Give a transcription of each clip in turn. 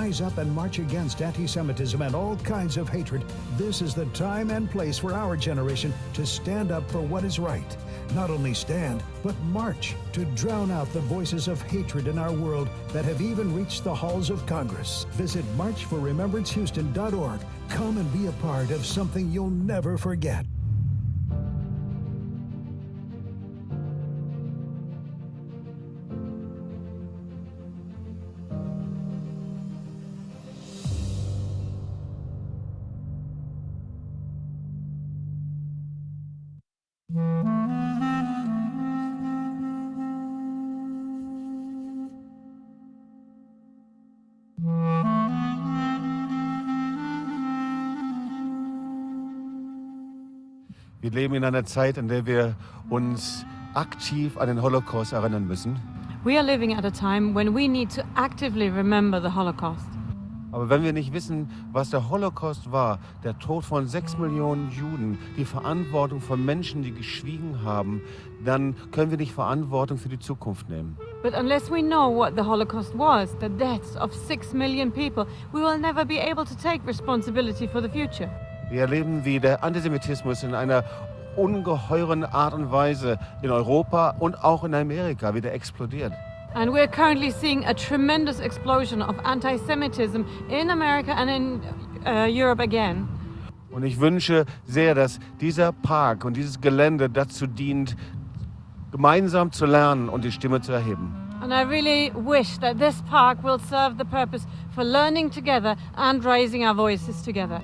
rise up and march against antisemitism and all kinds of hatred, this is the time and place for our generation to stand up for what is right. Not only stand, but march to drown out the voices of hatred in our world that have even reached the halls of Congress. Visit marchforremembrancehouston.org. Come and be a part of something you'll never forget. Wir leben in einer Zeit, in der wir uns aktiv an den Holocaust erinnern müssen. We are living at a time when we need to actively remember the Holocaust. Aber wenn wir nicht wissen, was der Holocaust war, der Tod von 6 Millionen Juden, die Verantwortung von Menschen, die geschwiegen haben, dann können wir nicht Verantwortung für die Zukunft nehmen. But unless we know what the Holocaust was, the deaths of 6 million people, we will never be able to take responsibility for the future. Wir erleben, wie der Antisemitismus in einer ungeheuren Art und Weise in Europa und auch in Amerika wieder explodiert. And we're currently seeing a tremendous explosion of antisemitism in America and in Europe again. Und ich wünsche sehr, dass dieser Park und dieses Gelände dazu dient, gemeinsam zu lernen und die Stimme zu erheben. And I really wish that this park will serve the purpose for learning together and raising our voices together.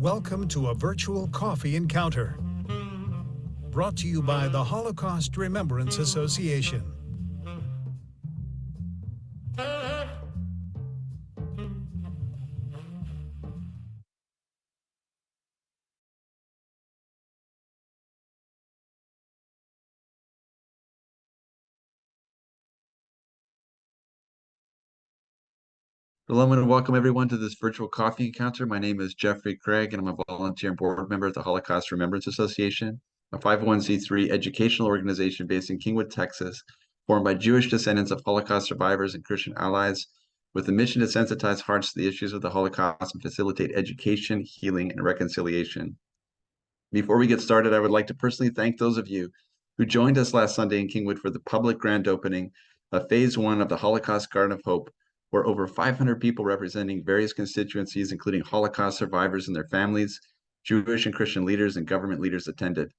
Welcome to a virtual coffee encounter. Brought to you by the Holocaust Remembrance Association. Hello and welcome everyone to this virtual coffee encounter. My name is Jeffrey Craig and I'm a volunteer and board member at the Holocaust Remembrance Association, a 501c3 educational organization based in Kingwood, Texas, formed by Jewish descendants of Holocaust survivors and Christian allies with the mission to sensitize hearts to the issues of the Holocaust and facilitate education, healing, and reconciliation. Before we get started, I would like to personally thank those of you who joined us last Sunday in Kingwood for the public grand opening of Phase 1 of the Holocaust Garden of Hope, where over 500 people representing various constituencies, including Holocaust survivors and their families, Jewish and Christian leaders, and government leaders attended.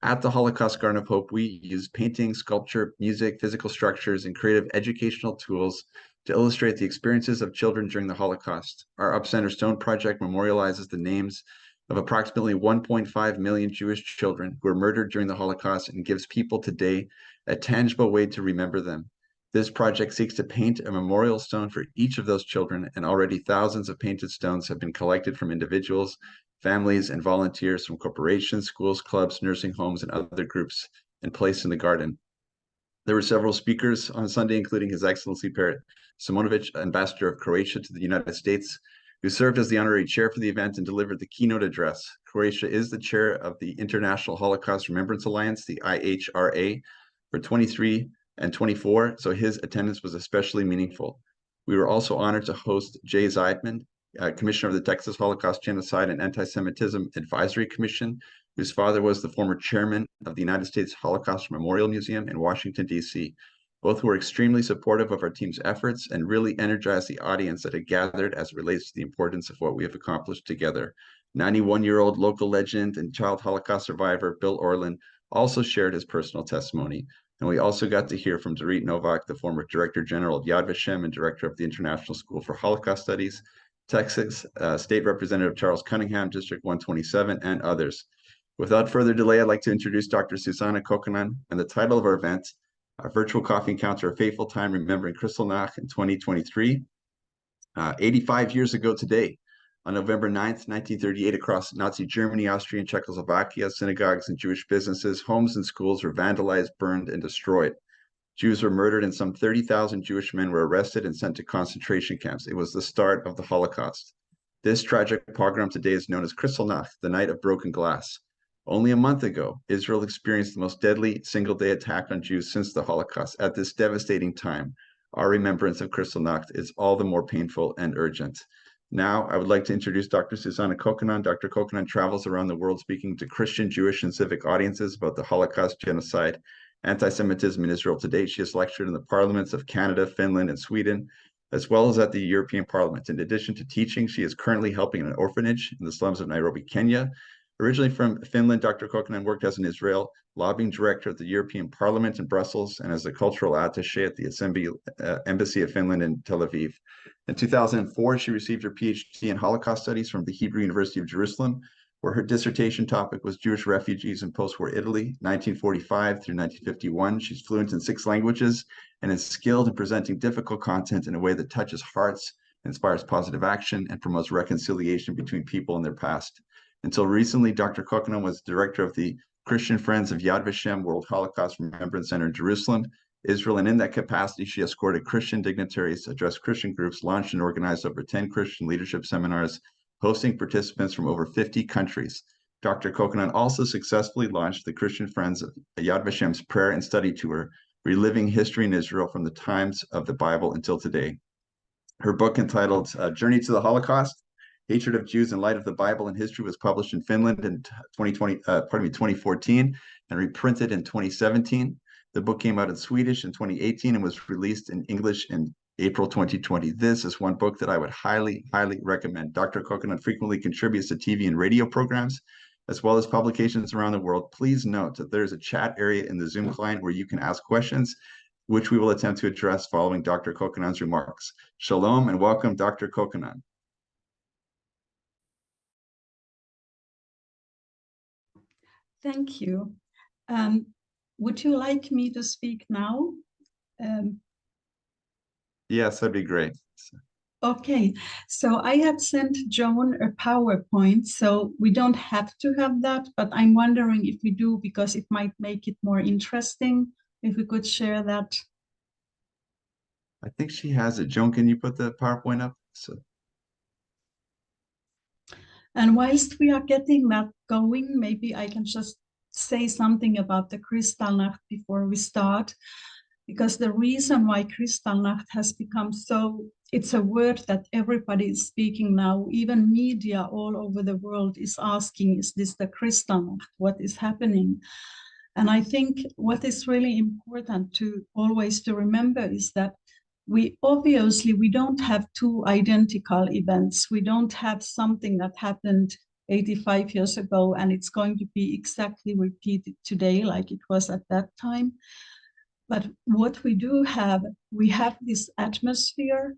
At the Holocaust Garden of Hope, we use painting, sculpture, music, physical structures, and creative educational tools to illustrate the experiences of children during the Holocaust. Our Upcenter Stone project memorializes the names of approximately 1.5 million Jewish children who were murdered during the Holocaust and gives people today a tangible way to remember them. This project seeks to paint a memorial stone for each of those children, and already thousands of painted stones have been collected from individuals, families, and volunteers from corporations, schools, clubs, nursing homes, and other groups, and placed in the garden. There were several speakers on Sunday, including His Excellency Perit Simonovic, Ambassador of Croatia to the United States, who served as the honorary chair for the event and delivered the keynote address. Croatia is the chair of the International Holocaust Remembrance Alliance, the IHRA, for 23 and 24, so his attendance was especially meaningful. We were also honored to host Jay Zeidman, Commissioner of the Texas Holocaust Genocide and Antisemitism Advisory Commission, whose father was the former chairman of the United States Holocaust Memorial Museum in Washington, D.C. Both were extremely supportive of our team's efforts and really energized the audience that had gathered as it relates to the importance of what we have accomplished together. 91-year-old local legend and child Holocaust survivor Bill Orland also shared his personal testimony. And we also got to hear from Dorit Novak, the former Director General of Yad Vashem and Director of the International School for Holocaust Studies, Texas State Representative Charles Cunningham, District 127, and others. Without further delay, I'd like to introduce Dr. Susanna Kokkonen and the title of our event, our virtual coffee encounter, A Fateful Time Remembering Kristallnacht in 2023. 85 years ago today, on November 9th, 1938, across Nazi Germany, Austria, and Czechoslovakia, synagogues and Jewish businesses, homes and schools were vandalized, burned, and destroyed. Jews were murdered and some 30,000 Jewish men were arrested and sent to concentration camps. It was the start of the Holocaust. This tragic pogrom today is known as Kristallnacht, the night of broken glass. Only a month ago, Israel experienced the most deadly single-day attack on Jews since the Holocaust. At this devastating time, our remembrance of Kristallnacht is all the more painful and urgent. Now, I would like to introduce Dr. Susanna Kokkonen. Dr. Kokkonen travels around the world speaking to Christian, Jewish, and civic audiences about the Holocaust, genocide, anti-Semitism in Israel. To date, she has lectured in the parliaments of Canada, Finland, and Sweden, as well as at the European Parliament. In addition to teaching, she is currently helping in an orphanage in the slums of Nairobi, Kenya. Originally from Finland, Dr. Kokkonen worked as an Israel lobbying director at the European Parliament in Brussels and as a cultural attaché at the Embassy of Finland in Tel Aviv. In 2004, she received her PhD in Holocaust Studies from the Hebrew University of Jerusalem, where her dissertation topic was Jewish refugees in post-war Italy, 1945 through 1951. She's fluent in 6 languages and is skilled in presenting difficult content in a way that touches hearts, inspires positive action, and promotes reconciliation between people and their past. Until recently, Dr. Kokkonen was director of the Christian Friends of Yad Vashem World Holocaust Remembrance Center in Jerusalem, Israel, and in that capacity, she escorted Christian dignitaries, addressed Christian groups, launched and organized over 10 Christian leadership seminars, hosting participants from over 50 countries. Dr. Kokkonen also successfully launched the Christian Friends of Yad Vashem's prayer and study tour, Reliving History in Israel from the Times of the Bible until Today. Her book entitled Journey to the Holocaust, Hatred of Jews in Light of the Bible and History was published in Finland in 2014 and reprinted in 2017. The book came out in Swedish in 2018 and was released in English in April 2020. This is one book that I would highly, highly recommend. Dr. Kokkonen frequently contributes to TV and radio programs, as well as publications around the world. Please note that there's a chat area in the Zoom client where you can ask questions, which we will attempt to address following Dr. Kokkonen's remarks. Shalom and welcome, Dr. Kokkonen. Thank you. Would you like me to speak now? Yes, that'd be great. Okay, so I have sent Joan a PowerPoint, so we don't have to have that, but I'm wondering if we do, because it might make it more interesting, if we could share that. I think she has it. Joan, can you put the PowerPoint up? So And whilst we are getting that going, maybe I can just say something about the Kristallnacht before we start, because the reason why Kristallnacht has become so, it's a word that everybody is speaking now, even media all over the world is asking, is this the Kristallnacht? What is happening? And I think what is really important to always to remember is that we don't have two identical events. We don't have something that happened 85 years ago and it's going to be exactly repeated today like it was at that time. But what we do have, we have this atmosphere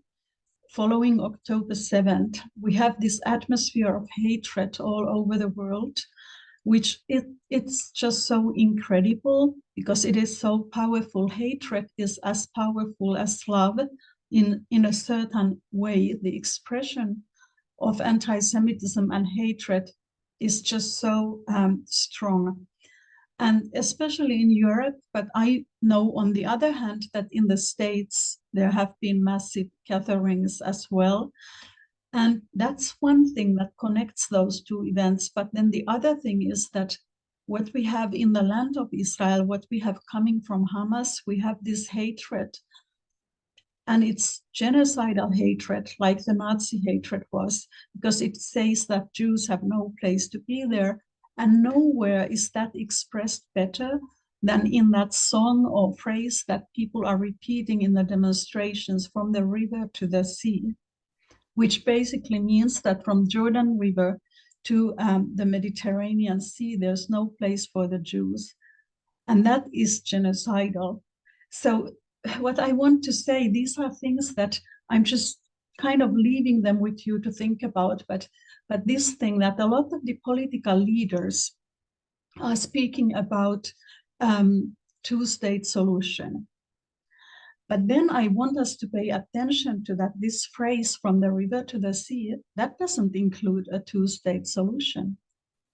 following October 7th. We have this atmosphere of hatred all over the world, which it's just so incredible because it is so powerful. Hatred is as powerful as love in a certain way. The expression of anti-Semitism and hatred is just so strong. And especially in Europe, but I know on the other hand that in the States, there have been massive gatherings as well. And that's one thing that connects those two events. But then the other thing is that what we have in the land of Israel, what we have coming from Hamas, we have this hatred. And it's genocidal hatred, like the Nazi hatred was, because it says that Jews have no place to be there. And nowhere is that expressed better than in that song or phrase that people are repeating in the demonstrations, from the river to the sea, which basically means that from Jordan River to the Mediterranean Sea, there's no place for the Jews. And that is genocidal. So what I want to say, these are things that I'm just kind of leaving them with you to think about, but this thing that a lot of the political leaders are speaking about two-state solution. But then I want us to pay attention to that this phrase from the river to the sea, that doesn't include a two-state solution.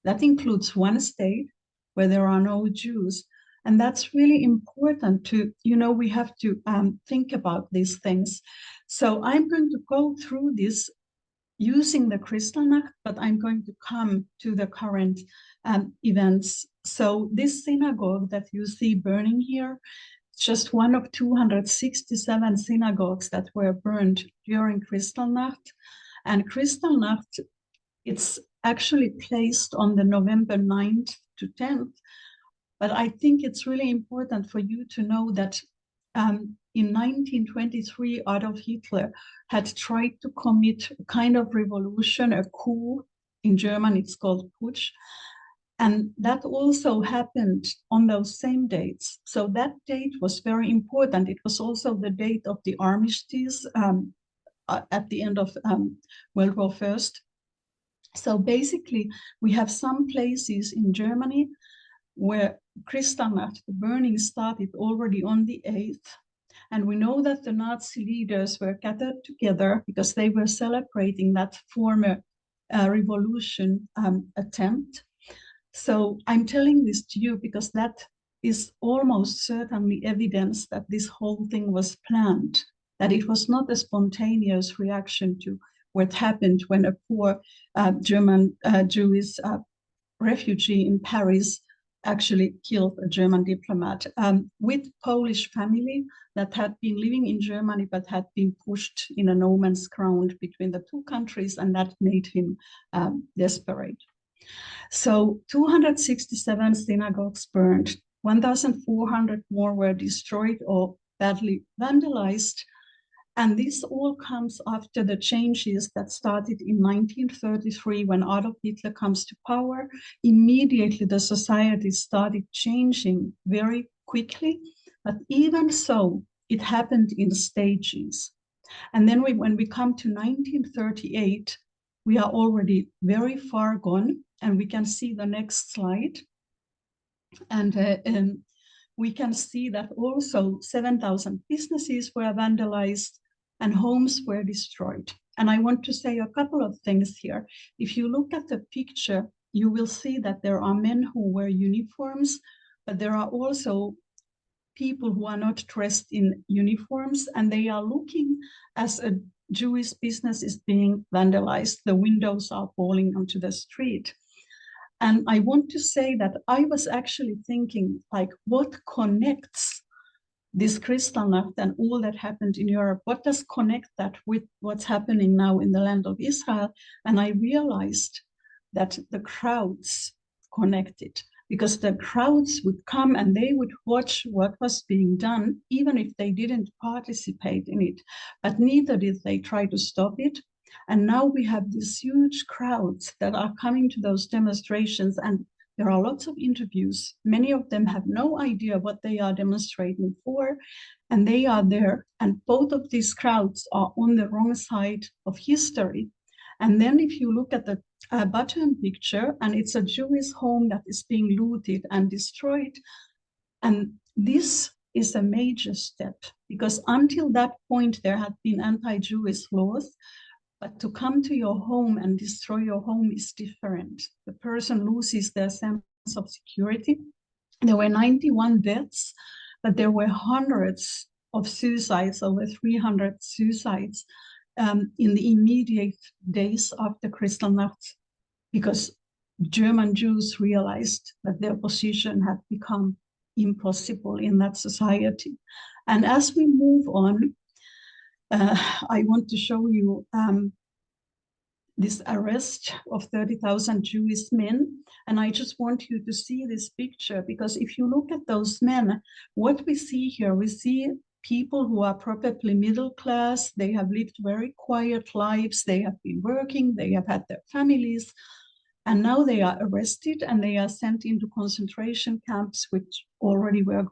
That includes one state where there are no Jews. And that's really important to, we have to think about these things. So I'm going to go through this using the Kristallnacht, but I'm going to come to the current events. So this synagogue that you see burning here, just one of 267 synagogues that were burned during Kristallnacht. And Kristallnacht, it's actually placed on the November 9th to 10th. But I think it's really important for you to know that in 1923, Adolf Hitler had tried to commit a kind of revolution, a coup. In German, it's called Putsch. And that also happened on those same dates. So that date was very important. It was also the date of the armistice at the end of World War I. So basically, we have some places in Germany where Kristallnacht, the burning, started already on the 8th. And we know that the Nazi leaders were gathered together because they were celebrating that former revolution attempt. So I'm telling this to you because that is almost certainly evidence that this whole thing was planned, that it was not a spontaneous reaction to what happened when a poor German Jewish refugee in Paris actually killed a German diplomat with Polish family that had been living in Germany but had been pushed in a no man's ground between the two countries, and that made him desperate. So 267 synagogues burned, 1,400 more were destroyed or badly vandalized. And this all comes after the changes that started in 1933 when Adolf Hitler comes to power. Immediately the society started changing very quickly, but even so, it happened in stages. And then when we come to 1938, we are already very far gone, and we can see the next slide. And we can see that also 7,000 businesses were vandalized and homes were destroyed. And I want to say a couple of things here. If you look at the picture, you will see that there are men who wear uniforms, but there are also people who are not dressed in uniforms, and they are looking as a Jewish business is being vandalized. The windows are falling onto the street. And I want to say that I was actually thinking, like, what connects this Kristallnacht and all that happened in Europe? What does connect that with what's happening now in the land of Israel? And I realized that the crowds connected, because the crowds would come and they would watch what was being done, even if they didn't participate in it, but neither did they try to stop it. And now we have these huge crowds that are coming to those demonstrations, and there are lots of interviews. Many of them have no idea what they are demonstrating for, and they are there. And both of these crowds are on the wrong side of history. And then if you look at the bottom picture, and it's a Jewish home that is being looted and destroyed. And this is a major step, because until that point, there had been anti-Jewish laws. But to come to your home and destroy your home is different. The person loses their sense of security. There were 91 deaths, but there were hundreds of suicides, over 300 suicides in the immediate days after Kristallnacht, because German Jews realized that their position had become impossible in that society. And as we move on, I want to show you this arrest of 30,000 Jewish men. And I just want you to see this picture, because if you look at those men, what we see here, we see people who are probably middle class. They have lived very quiet lives. They have been working. They have had their families. And now they are arrested and they are sent into concentration camps, which already were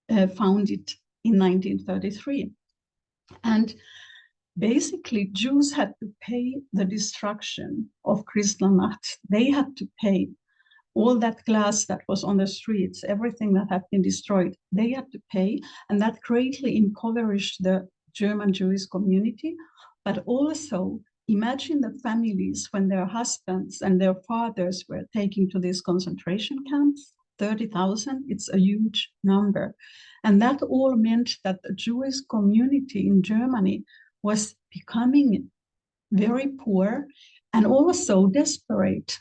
founded in 1933. And basically, Jews had to pay the destruction of Kristallnacht. They had to pay all that glass that was on the streets, everything that had been destroyed. They had to pay, and that greatly impoverished the German Jewish community. But also, imagine the families when their husbands and their fathers were taken to these concentration camps. 30,000, it's a huge number. And that all meant that the Jewish community in Germany was becoming very poor and also desperate.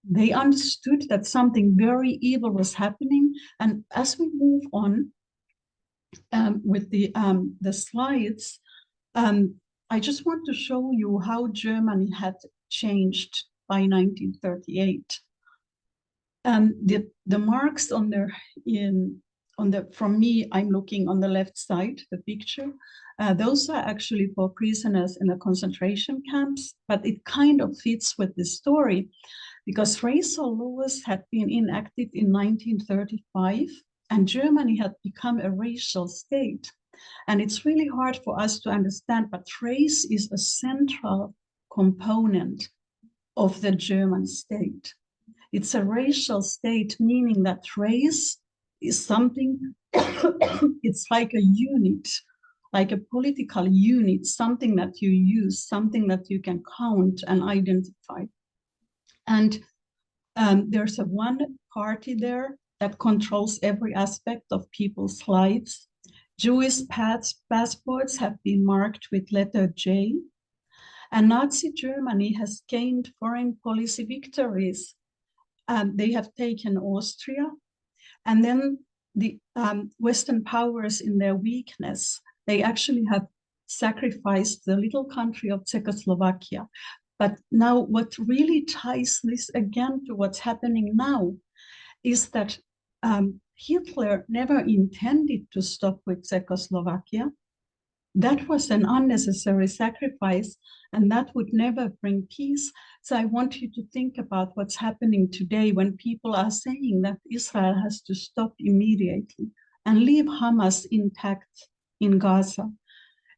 They understood that something very evil was happening. And as we move on with the slides, I just want to show you how Germany had changed by 1938. The marks on from me, I'm looking on the left side, the picture. Those are actually for prisoners in the concentration camps, but it kind of fits with the story, because racial laws had been enacted in 1935, and Germany had become a racial state. And it's really hard for us to understand, but race is a central component of the German state. It's a racial state, meaning that race is something, it's like a unit, like a political unit, something that you use, something that you can count and identify. And there's one party there that controls every aspect of people's lives. Jewish passports have been marked with letter J, and Nazi Germany has gained foreign policy victories. They have taken Austria, and then the Western powers, in their weakness, they actually have sacrificed the little country of Czechoslovakia. But now what really ties this again to what's happening now is that Hitler never intended to stop with Czechoslovakia. That was an unnecessary sacrifice, and that would never bring peace. So I want you to think about what's happening today when people are saying that Israel has to stop immediately and leave Hamas intact in Gaza.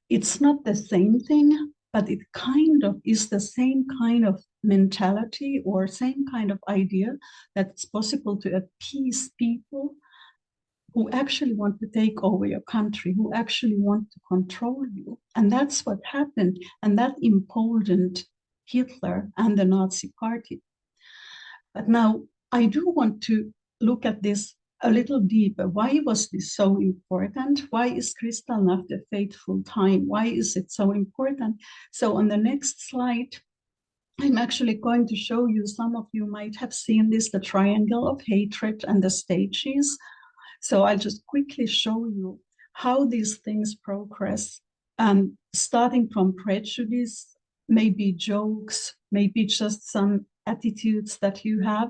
It's not the same thing, but it kind of is the same kind of mentality or same kind of idea that it's possible to appease people who actually want to take over your country, who actually want to control you. And that's what happened. And that emboldened Hitler and the Nazi Party. But now I do want to look at this a little deeper. Why was this so important? Why is Kristallnacht a fateful time? Why is it so important? So on the next slide, I'm actually going to show you, some of you might have seen this, the triangle of hatred and the stages. So I'll just quickly show you how these things progress, starting from prejudice, maybe jokes, maybe just some attitudes that you have,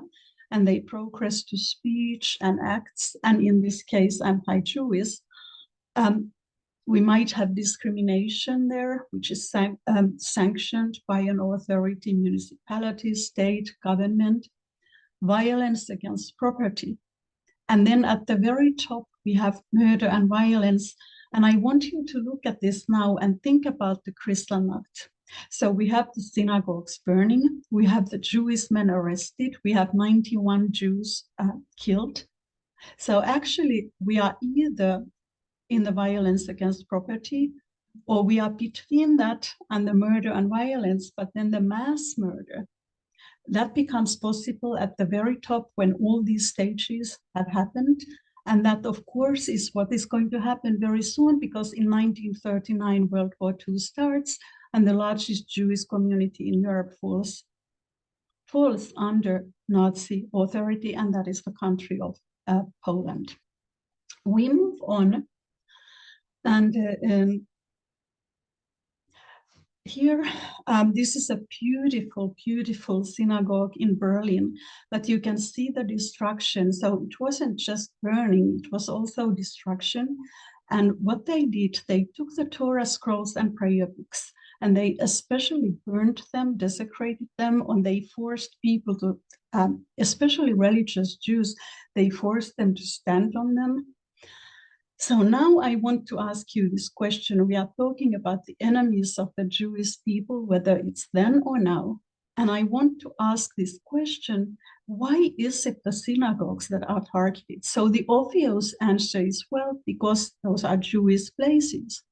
and they progress to speech and acts, and in this case, anti-Jewish. We might have discrimination there, which is sanctioned by an authority, municipality, state, government, violence against property. And then at the very top, we have murder and violence. And I want you to look at this now and think about the Kristallnacht. So we have the synagogues burning, we have the Jewish men arrested, we have 91 Jews killed. So actually, we are either in the violence against property, or we are between that and the murder and violence, but then the mass murder, that becomes possible at the very top when all these stages have happened. And that, of course, is what is going to happen very soon, because in 1939, World War II starts, and the largest Jewish community in Europe falls under Nazi authority, and that is the country of Poland. We move on, and here, this is a beautiful, beautiful synagogue in Berlin, but you can see the destruction. So it wasn't just burning, it was also destruction. And what they did, they took the Torah scrolls and prayer books, and they especially burned them, desecrated them, and they forced people to, especially religious Jews, they forced them to stand on them. So now I want to ask you this question. We are talking about the enemies of the Jewish people, whether it's then or now. And I want to ask this question: why is it the synagogues that are targeted? So the obvious answer is, well, because those are Jewish places.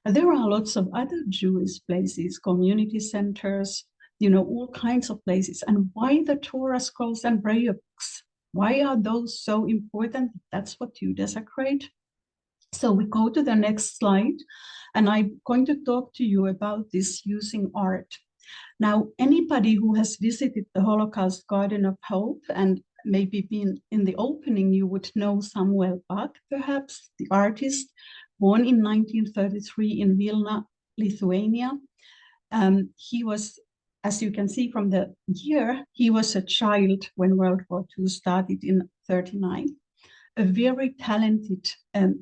There are lots of other Jewish places, community centers, all kinds of places. And why the Torah scrolls and prayer books? Why are those so important? That's what you desecrate. So we go to the next slide, and I'm going to talk to you about this using art. Now, anybody who has visited the Holocaust Garden of Hope and maybe been in the opening, you would know Samuel Bach, perhaps, the artist, born in 1933 in Vilna, Lithuania. He was, as you can see from the year, he was a child when World War II started in 1939. A very talented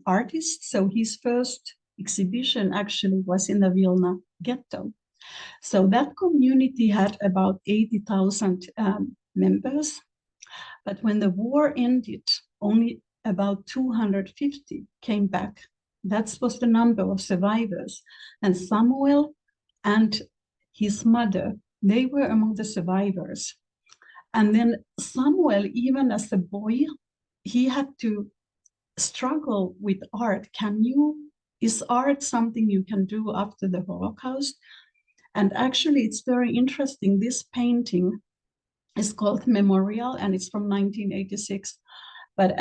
artist. So his first exhibition actually was in the Vilna ghetto. So that community had about 80,000 members. But when the war ended, only about 250 came back. That was the number of survivors. And Samuel and his mother, they were among the survivors. And then Samuel, even as a boy, he had to struggle with art. Is art something you can do after the Holocaust? And actually, it's very interesting. This painting is called Memorial, and it's from 1986. But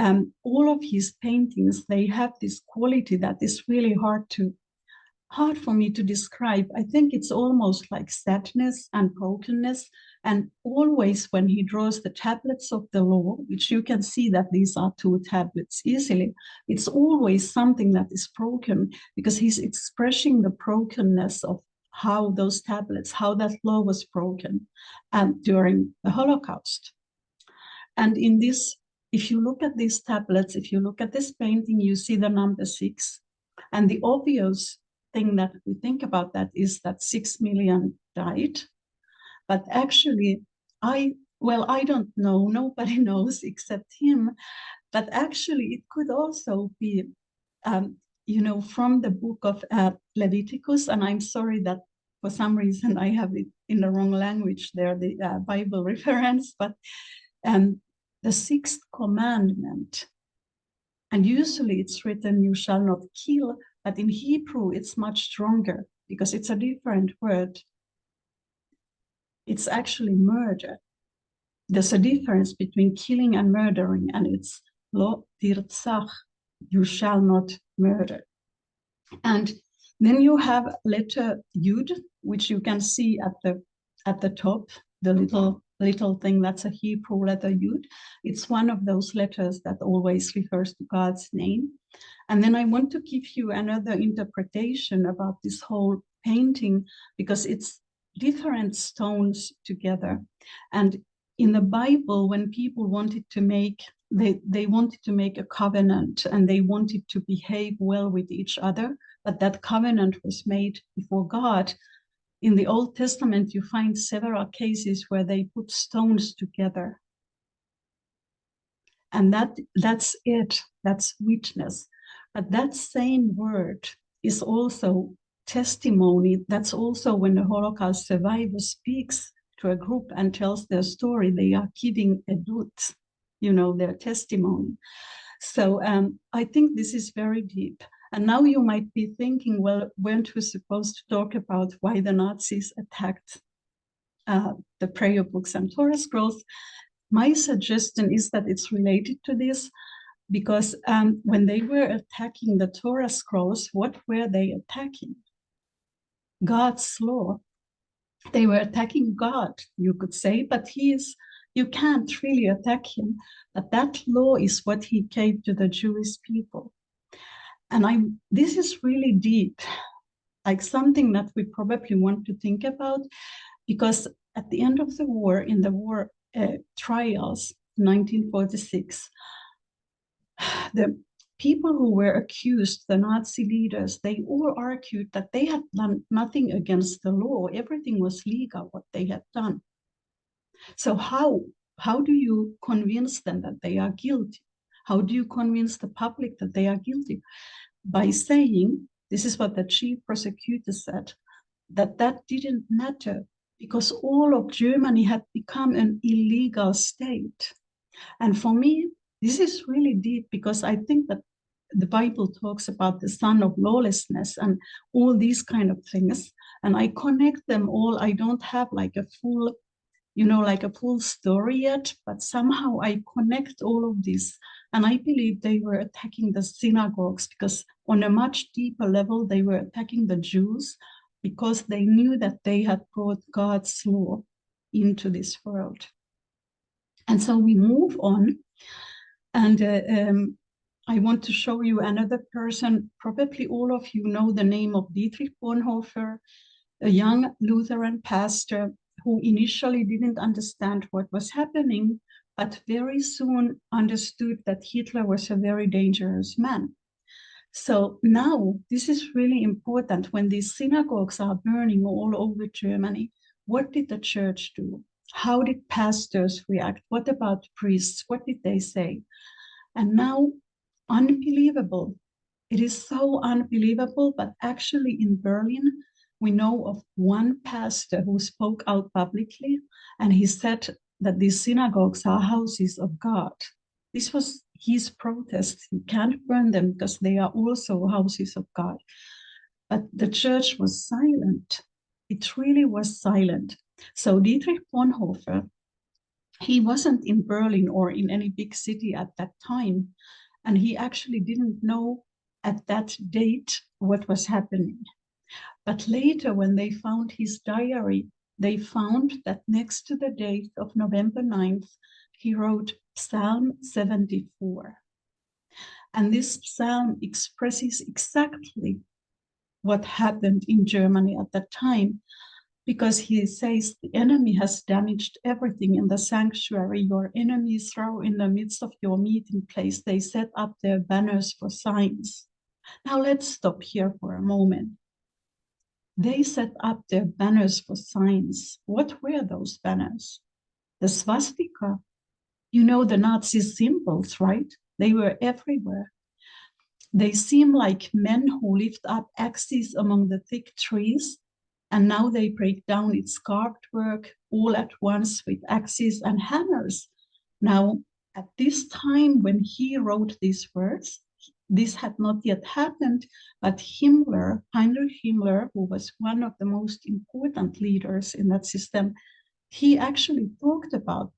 all of his paintings, they have this quality that is really hard for me to describe. I think it's almost like sadness and brokenness. And always when he draws the tablets of the law, which you can see that these are 2 tablets easily, it's always something that is broken, because he's expressing the brokenness of how those tablets, how that law was broken during the Holocaust. And in this, if you look at these tablets, if you look at this painting, you see the number 6. And the obvious thing that we think about that is that 6 million died. But actually, I don't know, nobody knows except him, but actually it could also be, from the book of Leviticus, and I'm sorry that for some reason I have it in the wrong language there, the Bible reference, but the 6th commandment, and usually it's written, you shall not kill, but in Hebrew it's much stronger because it's a different word. It's actually murder. There's a difference between killing and murdering, and it's lo tirtzach, you shall not murder. And then you have letter Yud, which you can see at the top, the little thing that's a Hebrew letter Yud. It's one of those letters that always refers to God's name. And then I want to give you another interpretation about this whole painting, because it's different stones together. And in the Bible, when people wanted to make, they wanted to make a covenant, and they wanted to behave well with each other, but that covenant was made before God. In the Old Testament, you find several cases where they put stones together. And that's it, that's witness. But that same word is also testimony. That's also when the Holocaust survivor speaks to a group and tells their story, they are giving edut, their testimony. So I think this is very deep. And now you might be thinking, well, weren't we supposed to talk about why the Nazis attacked the prayer books and Torah scrolls? My suggestion is that it's related to this, because when they were attacking the Torah scrolls, what were they attacking? God's law. They were attacking God, you could say, but you can't really attack him. But that law is what he gave to the Jewish people. And this is really deep, like something that we probably want to think about, because at the end of the war, in the war trials, 1946, the people who were accused, the Nazi leaders, they all argued that they had done nothing against the law. Everything was legal, what they had done. So how do you convince them that they are guilty? How do you convince the public that they are guilty? By saying, this is what the chief prosecutor said, that didn't matter because all of Germany had become an illegal state. And for me, this is really deep, because I think that the Bible talks about the son of lawlessness and all these kind of things. And I connect them all. I don't have like a full story yet, but somehow I connect all of this. And I believe they were attacking the synagogues, because on a much deeper level, they were attacking the Jews, because they knew that they had brought God's law into this world. And so we move on. And I want to show you another person. Probably all of you know the name of Dietrich Bonhoeffer, a young Lutheran pastor who initially didn't understand what was happening, but very soon understood that Hitler was a very dangerous man. So now this is really important. When these synagogues are burning all over Germany, what did the church do? How did pastors react? What about priests? What did they say? And now, unbelievable. It is so unbelievable, but actually in Berlin, we know of one pastor who spoke out publicly, and he said that these synagogues are houses of God. This was his protest. You can't burn them because they are also houses of God. But the church was silent. It really was silent. So Dietrich Bonhoeffer, he wasn't in Berlin or in any big city at that time. And he actually didn't know at that date what was happening. But later, when they found his diary, they found that next to the date of November 9th, he wrote Psalm 74. And this psalm expresses exactly what happened in Germany at that time, because he says the enemy has damaged everything in the sanctuary. Your enemies throw in the midst of your meeting place. They set up their banners for signs. Now let's stop here for a moment. They set up their banners for signs. What were those banners? The swastika. You know the Nazi symbols, right? They were everywhere. They seem like men who lift up axes among the thick trees, and now they break down its carved work all at once with axes and hammers. Now, at this time when he wrote these words, this had not yet happened, but Himmler, Heinrich Himmler, who was one of the most important leaders in that system, he actually talked about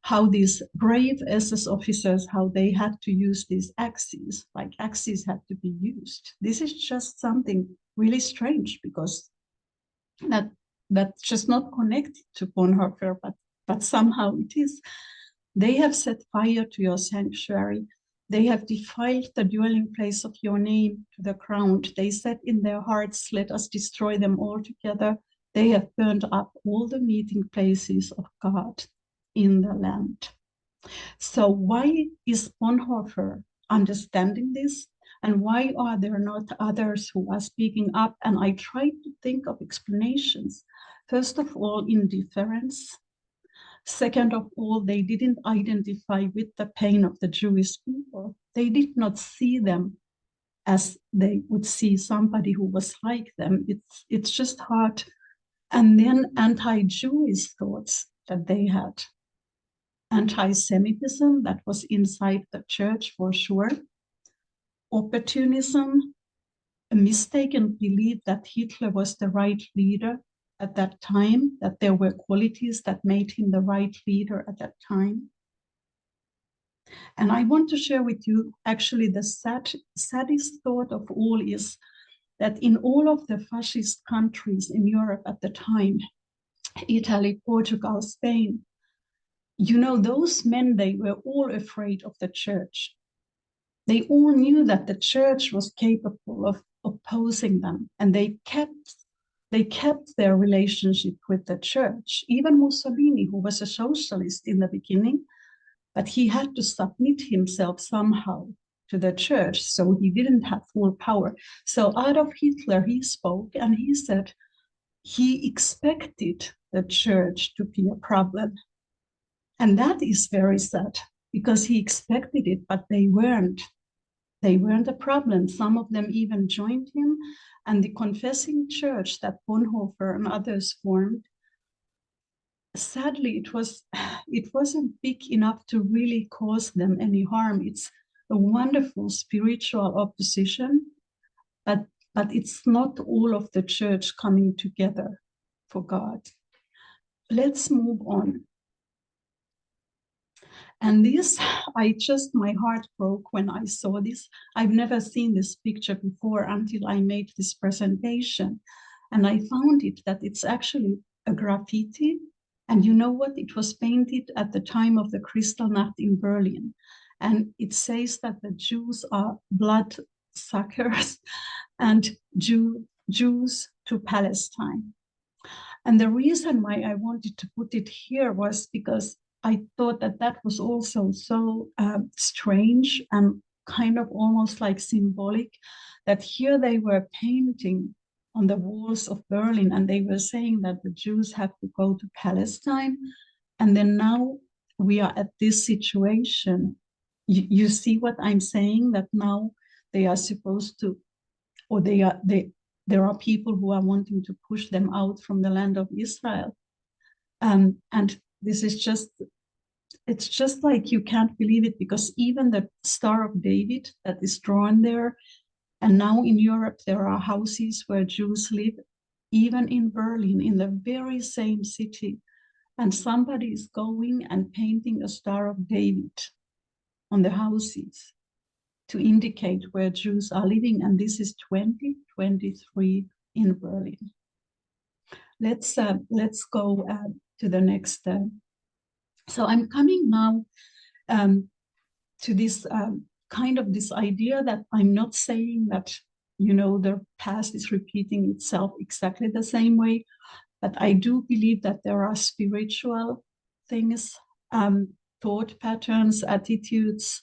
how these brave SS officers, how they had to use these axes, like axes had to be used. This is just something really strange, because that's just not connected to Bonhoeffer, but somehow it is. They have set fire to your sanctuary. They have defiled the dwelling place of your name to the ground. They said in their hearts, let us destroy them all together. They have burned up all the meeting places of God in the land. So why is Bonhoeffer understanding this? And why are there not others who are speaking up? And I tried to think of explanations. First of all, indifference. Second of all, they didn't identify with the pain of the Jewish people. They did not see them as they would see somebody who was like them. It's just hard. And then anti-Jewish thoughts that they had. Anti-Semitism that was inside the church for sure. Opportunism, a mistaken belief that Hitler was the right leader at that time, that there were qualities that made him the right leader at that time. And I want to share with you, actually, the saddest thought of all is that in all of the fascist countries in Europe at the time, Italy, Portugal, Spain, you know, those men, they were all afraid of the church. They all knew that the church was capable of opposing them, and they kept their relationship with the church. Even Mussolini, who was a socialist in the beginning, but he had to submit himself somehow to the church, so he didn't have full power. So Adolf Hitler, he spoke and he said he expected the church to be a problem. And that is very sad, because he expected it, but they weren't. They weren't a problem. Some of them even joined him. And the confessing church that Bonhoeffer and others formed, sadly, it wasn't big enough to really cause them any harm. It's a wonderful spiritual opposition, but it's not all of the church coming together for God. Let's move on. And this, my heart broke when I saw this. I've never seen this picture before until I made this presentation. And I found it that it's actually a graffiti. And you know what? It was painted at the time of the Kristallnacht in Berlin. And it says that the Jews are bloodsuckers and Jews to Palestine. And the reason why I wanted to put it here was because I thought that was also so strange and kind of almost like symbolic, that here they were painting on the walls of Berlin, and they were saying that the Jews have to go to Palestine. And then now we are at this situation. You see what I'm saying, that now they are supposed to, or there are people who are wanting to push them out from the land of Israel. And this is it's just like you can't believe it, because even the Star of David that is drawn there, and now in Europe there are houses where Jews live, even in Berlin, in the very same city, and somebody is going and painting a Star of David on the houses to indicate where Jews are living, and this is 2023 in Berlin. Let's go to the next. So I'm coming now to this kind of this idea that I'm not saying that, you know, the past is repeating itself exactly the same way, but I do believe that there are spiritual things, thought patterns, attitudes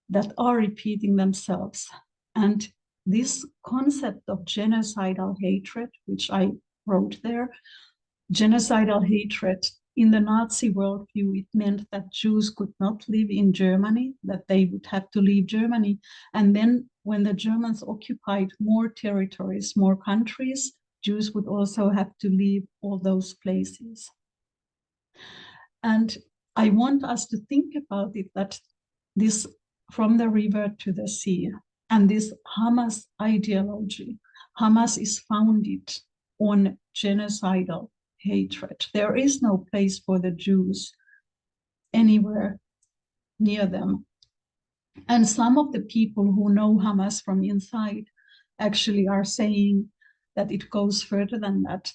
that are repeating themselves. And this concept of genocidal hatred, which I wrote there, genocidal hatred, in the Nazi worldview, it meant that Jews could not live in Germany, that they would have to leave Germany. And then when the Germans occupied more territories, more countries, Jews would also have to leave all those places. And I want us to think about it, that this from the river to the sea, and this Hamas ideology, Hamas is founded on genocidal hatred. There is no place for the Jews anywhere near them. And some of the people who know Hamas from inside actually are saying that it goes further than that,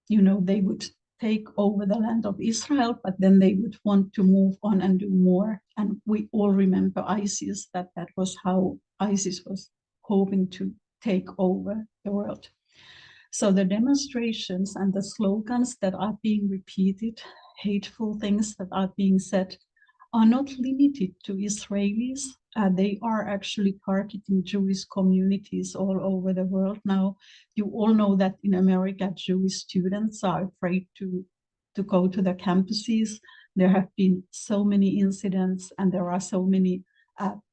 they would take over the land of Israel, but then they would want to move on and do more. And we all remember ISIS, that was how ISIS was hoping to take over the world. So the demonstrations and the slogans that are being repeated, hateful things that are being said, are not limited to Israelis. They are actually targeting Jewish communities all over the world now. You all know that in America, Jewish students are afraid to go to the campuses. There have been so many incidents, and there are so many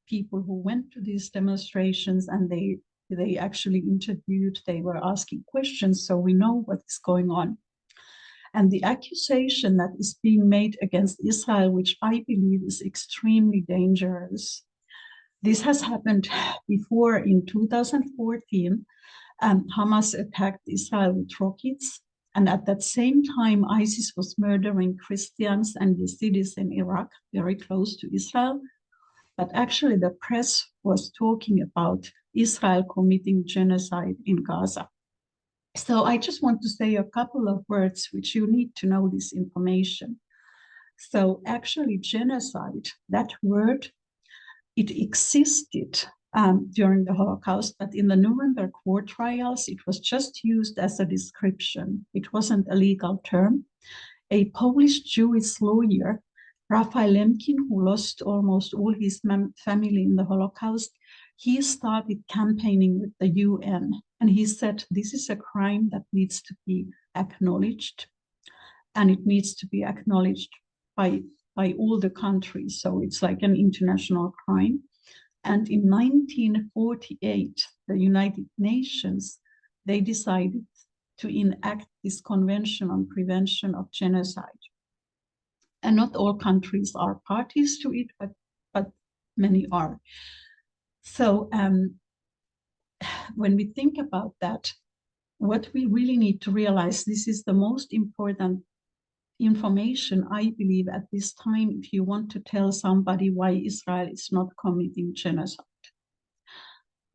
people who went to these demonstrations, and they actually interviewed, they were asking questions, so we know what is going on. And the accusation that is being made against Israel, which I believe is extremely dangerous. This has happened before in 2014. Hamas attacked Israel with rockets. And at that same time, ISIS was murdering Christians and Yazidis in Iraq, very close to Israel. But actually, the press was talking about Israel committing genocide in Gaza. So I just want to say a couple of words which you need to know this information. So actually genocide, that word, it existed during the Holocaust, but in the Nuremberg court trials, it was just used as a description. It wasn't a legal term. A Polish Jewish lawyer, Raphael Lemkin, who lost almost all his family in the Holocaust, he started campaigning with the UN. And he said, this is a crime that needs to be acknowledged. And it needs to be acknowledged by all the countries. So it's like an international crime. And in 1948, the United Nations, they decided to enact this Convention on Prevention of Genocide. And not all countries are parties to it, but many are. So when we think about that, what we really need to realize, this is the most important information, I believe, at this time, if you want to tell somebody why Israel is not committing genocide.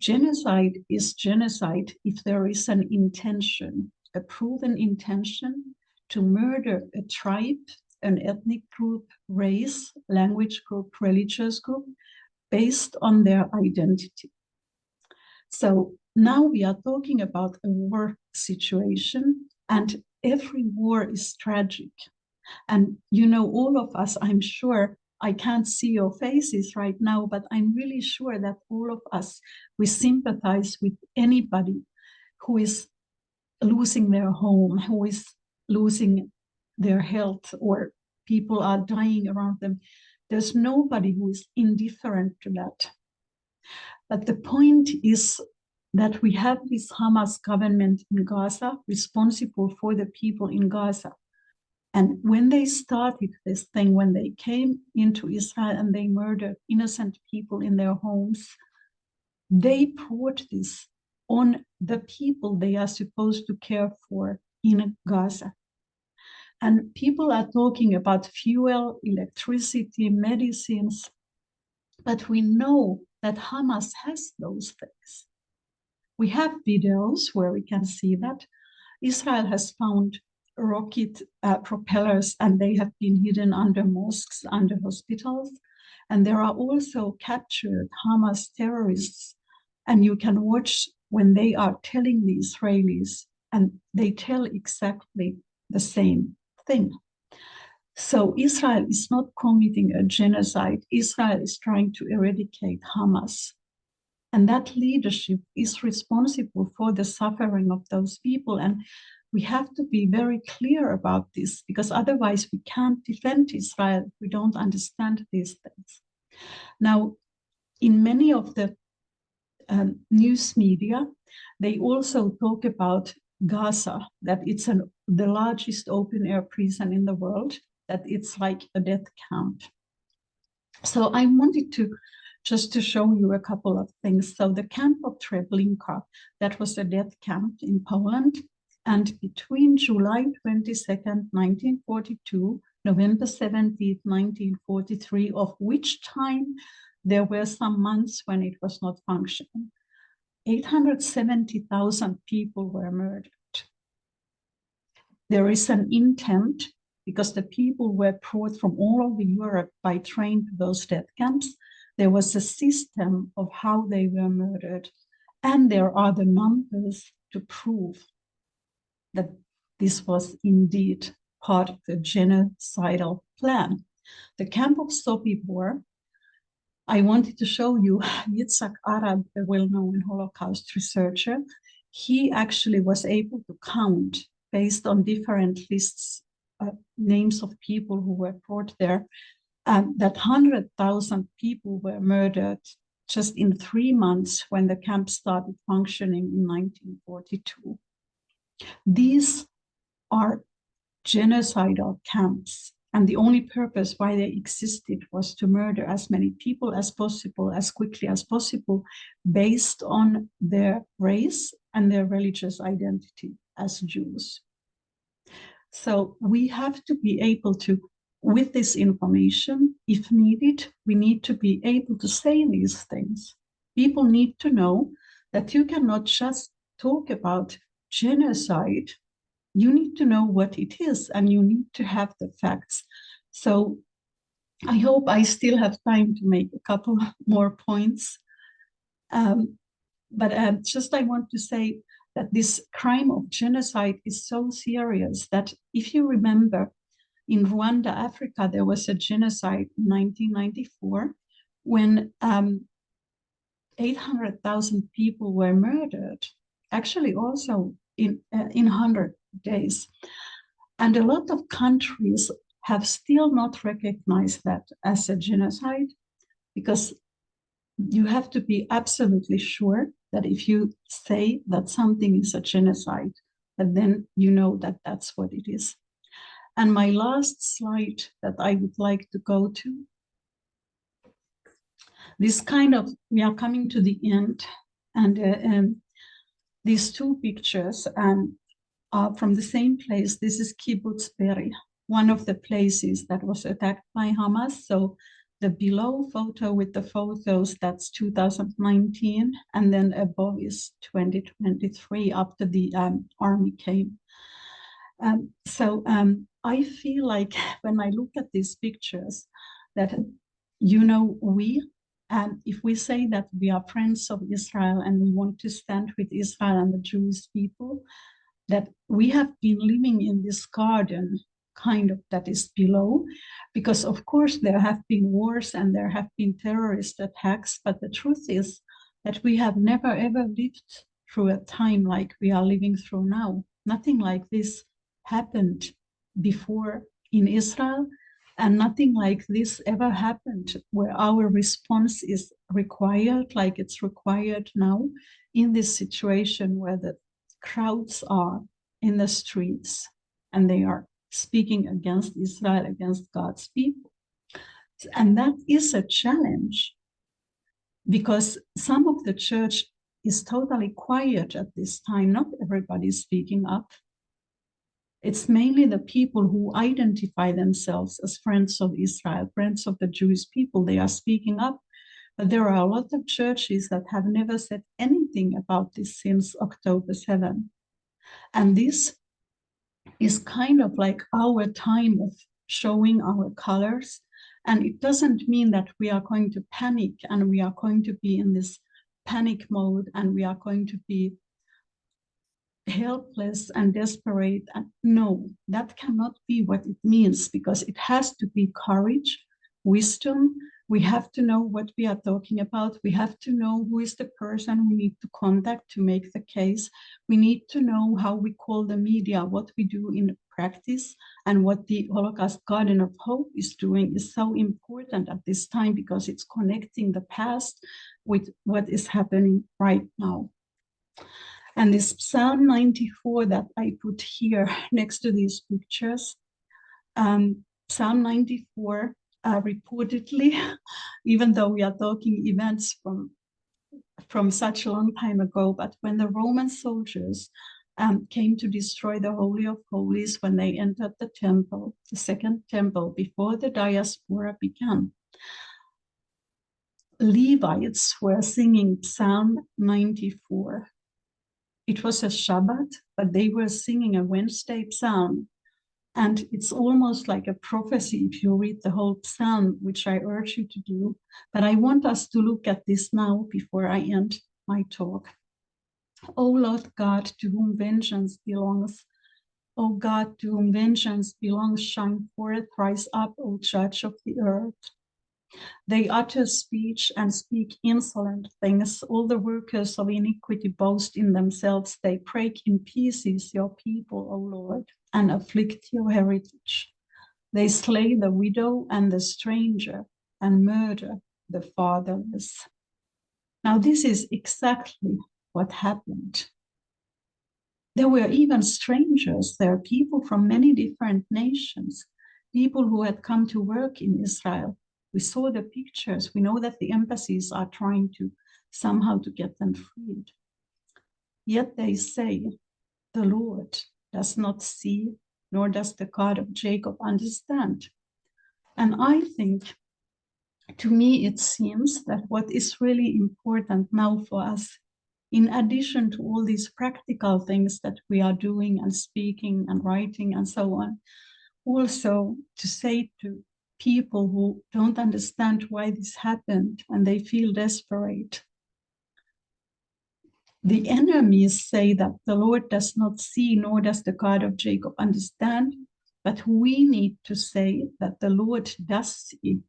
Genocide is genocide if there is an intention, a proven intention to murder a tribe, an ethnic group, race, language group, religious group, based on their identity. So now we are talking about a war situation, and every war is tragic. And all of us, I'm sure, I can't see your faces right now, but I'm really sure that all of us, we sympathize with anybody who is losing their home, who is losing their health, or people are dying around them. There's nobody who is indifferent to that. But the point is that we have this Hamas government in Gaza responsible for the people in Gaza. And when they started this thing, when they came into Israel and they murdered innocent people in their homes, they brought this on the people they are supposed to care for in Gaza. And people are talking about fuel, electricity, medicines, but we know that Hamas has those things. We have videos where we can see that. Israel has found rocket propellers, and they have been hidden under mosques, under hospitals. And there are also captured Hamas terrorists, and you can watch when they are telling the Israelis, and they tell exactly the same thing. So Israel is not committing a genocide. Israel is trying to eradicate Hamas. And that leadership is responsible for the suffering of those people. And we have to be very clear about this, because otherwise we can't defend Israel if we don't understand these things. Now, in many of the news media, they also talk about Gaza, that it's the largest open-air prison in the world, that it's like a death camp. So I wanted to just to show you a couple of things. So the camp of Treblinka, that was a death camp in Poland. And between July 22nd, 1942 November 17th, 1943, of which time there were some months when it was not functioning. 870,000 people were murdered. There is an intent, because the people were brought from all over Europe by train to those death camps. There was a system of how they were murdered, and there are the numbers to prove that this was indeed part of the genocidal plan. The camp of Sobibor, I wanted to show you Yitzhak Arab, a well-known Holocaust researcher. He actually was able to count, based on different lists, names of people who were brought there, that 100,000 people were murdered just in 3 months when the camp started functioning in 1942. These are genocidal camps, and the only purpose why they existed was to murder as many people as possible, as quickly as possible, based on their race and their religious identity as Jews. So we have to be able to, with this information, if needed, we need to be able to say these things. People need to know that you cannot just talk about genocide. You need to know what it is, and you need to have the facts. So I hope I still have time to make a couple more points. But just I want to say that this crime of genocide is so serious that if you remember, in Rwanda, Africa, there was a genocide in 1994 when 800,000 people were murdered, actually also in 100 days. And a lot of countries have still not recognized that as a genocide, because you have to be absolutely sure that if you say that something is a genocide, that then you know that that's what it is. And my last slide that I would like to go to, this kind of, we are coming to the end, and these two pictures are from the same place. This is Kibbutz Be'eri, one of the places that was attacked by Hamas. So the below photo with the photos, that's 2019, and then above is 2023 after the army came. I feel like when I look at these pictures that, if we say that we are friends of Israel and we want to stand with Israel and the Jewish people, that we have been living in this garden kind of that is below, because of course there have been wars and there have been terrorist attacks, but the truth is that we have never ever lived through a time like we are living through now. Nothing like this happened before in Israel, and nothing like this ever happened where our response is required, like it's required now in this situation where the crowds are in the streets and they are speaking against Israel, against God's people. And that is a challenge, because some of the church is totally quiet at this time. Not everybody is speaking up. It's mainly the people who identify themselves as friends of Israel, friends of the Jewish people. They are speaking up. But there are a lot of churches that have never said anything about this since October 7. And this is kind of like our time of showing our colors. And it doesn't mean that we are going to panic and we are going to be in this panic mode and we are going to be helpless and desperate. And no, that cannot be what it means, because it has to be courage, wisdom. We have to know what we are talking about. We have to know who is the person we need to contact to make the case. We need to know how we call the media, what we do in practice, and what the Holocaust Garden of Hope is doing is so important at this time, because it's connecting the past with what is happening right now. And this Psalm 94 that I put here next to these pictures, Psalm 94 reportedly, even though we are talking events from such a long time ago, but when the Roman soldiers came to destroy the Holy of Holies when they entered the temple, the second temple, before the diaspora began. Levites were singing Psalm 94. It was a Shabbat, but they were singing a Wednesday psalm. And it's almost like a prophecy if you read the whole psalm, which I urge you to do. But I want us to look at this now before I end my talk. O Lord God, to whom vengeance belongs, O God, to whom vengeance belongs, shine forth, rise up, O Judge of the earth. They utter speech and speak insolent things. All the workers of iniquity boast in themselves. They break in pieces your people, O Lord, and afflict your heritage. They slay the widow and the stranger and murder the fatherless. Now, this is exactly what happened. There were even strangers. There are people from many different nations, people who had come to work in Israel. We saw the pictures. We know that the embassies are trying to somehow to get them freed. Yet they say, the Lord does not see, nor does the God of Jacob understand. And I think, to me, it seems that what is really important now for us, in addition to all these practical things that we are doing and speaking and writing and so on, also to say to people who don't understand why this happened and they feel desperate. The enemies say that the Lord does not see, nor does the God of Jacob understand, but we need to say that the Lord does see,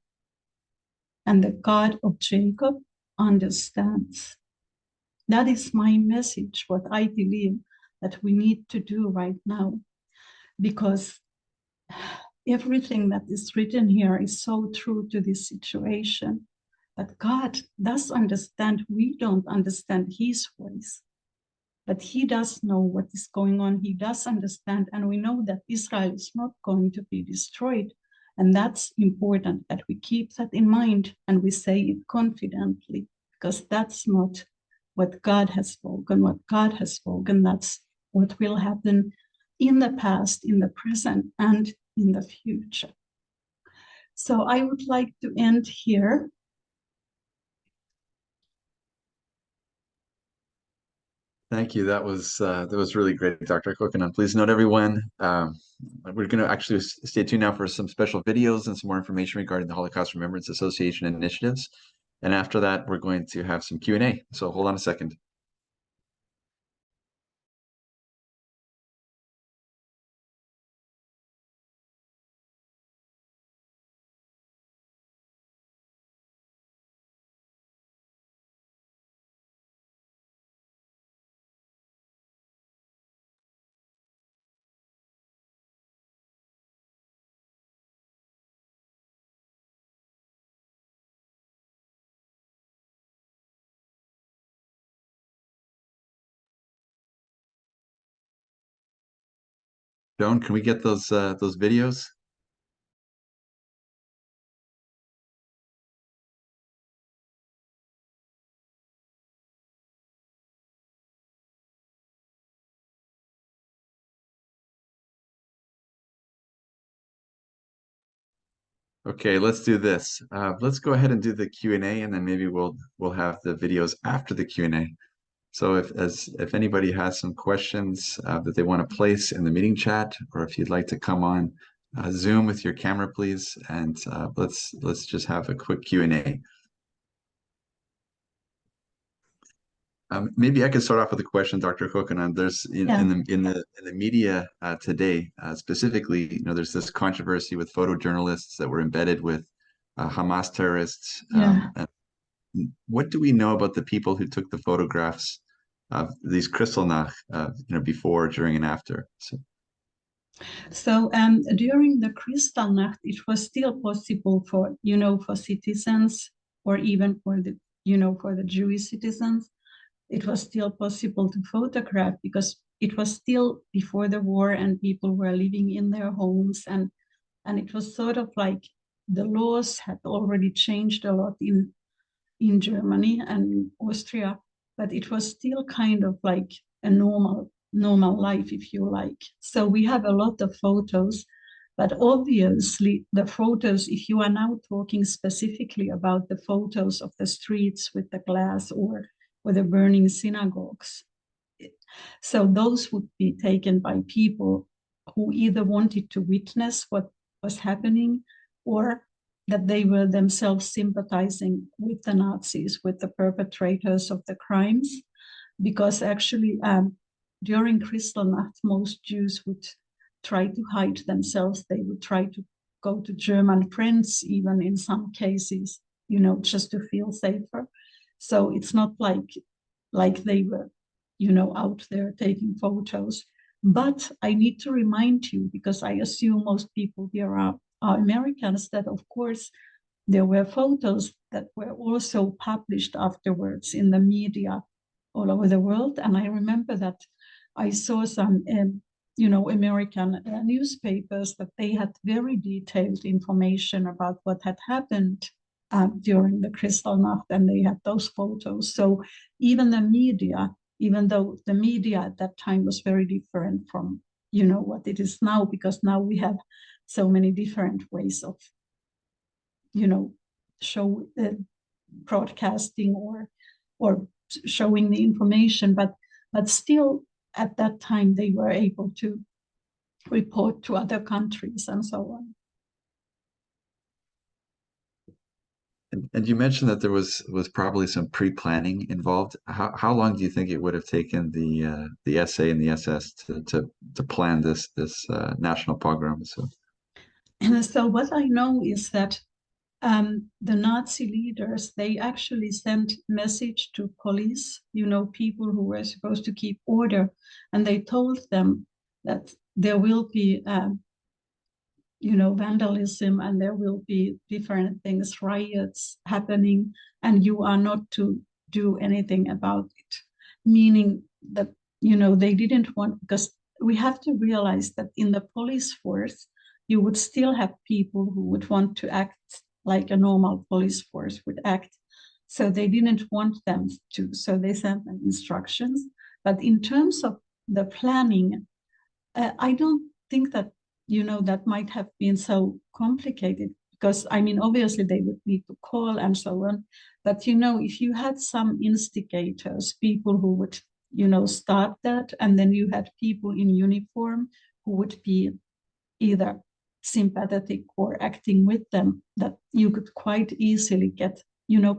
and the God of Jacob understands. That is my message, what I believe that we need to do right now, because everything that is written here is so true to this situation. But God does understand. We don't understand his ways, but he does know what is going on. He does understand, and we know that Israel is not going to be destroyed. And that's important that we keep that in mind and we say it confidently, because that's not what God has spoken. What God has spoken, that's what will happen in the past, in the present, and in the future. So I would like to end here. Thank you. That was really great, Dr. Kokkonen. Please note, everyone, we're going to actually stay tuned now for some special videos and some more information regarding the Holocaust Remembrance Association initiatives. And after that, we're going to have some Q&A. So hold on a second. Joan, can we get those videos? Okay, let's do this. Let's go ahead and do the Q&A, and then maybe we'll have the videos after the Q&A. So if anybody has some questions that they want to place in the meeting chat, or if you'd like to come on Zoom with your camera, please, and let's just have a quick Q&A. Maybe I could start off with a question, Dr. Kokkonen. There's in the media today, specifically, there's this controversy with photojournalists that were embedded with Hamas terrorists. And what do we know about the people who took the photographs of these Kristallnacht, before, during, and after? So during the Kristallnacht, it was still possible for citizens, or even for the Jewish citizens, it was still possible to photograph, because it was still before the war and people were living in their homes, and it was sort of like the laws had already changed a lot in Germany and Austria, but it was still kind of like a normal normal life, if you like. So we have a lot of photos, but obviously the photos, if you are now talking specifically about the photos of the streets with the glass or the burning synagogues, so those would be taken by people who either wanted to witness what was happening or that they were themselves sympathizing with the Nazis, with the perpetrators of the crimes. Because actually, during Kristallnacht, most Jews would try to hide themselves. They would try to go to German friends, even in some cases, just to feel safer. So it's not like they were, out there taking photos. But I need to remind you, because I assume most people here are Americans, that of course there were photos that were also published afterwards in the media all over the world. And I remember that I saw some, American newspapers that they had very detailed information about what had happened during the Kristallnacht, and they had those photos. So even the media, even though the media at that time was very different from, what it is now, because now we have so many different ways of, show broadcasting or showing the information, but still at that time they were able to report to other countries and so on. And you mentioned that there was probably some pre-planning involved. How long do you think it would have taken the SA and the SS to plan this national pogrom? So what I know is that the Nazi leaders, they actually sent message to police, people who were supposed to keep order, and they told them that there will be, vandalism, and there will be different things, riots happening, and you are not to do anything about it. Meaning that, they didn't want, because we have to realize that in the police force, you would still have people who would want to act like a normal police force would act. So they didn't want them to, so they sent them instructions. But in terms of the planning, I don't think that, that might have been so complicated, because obviously they would need to call and so on. But, if you had some instigators, people who would, start that, and then you had people in uniform who would be either sympathetic or acting with them, that you could quite easily get,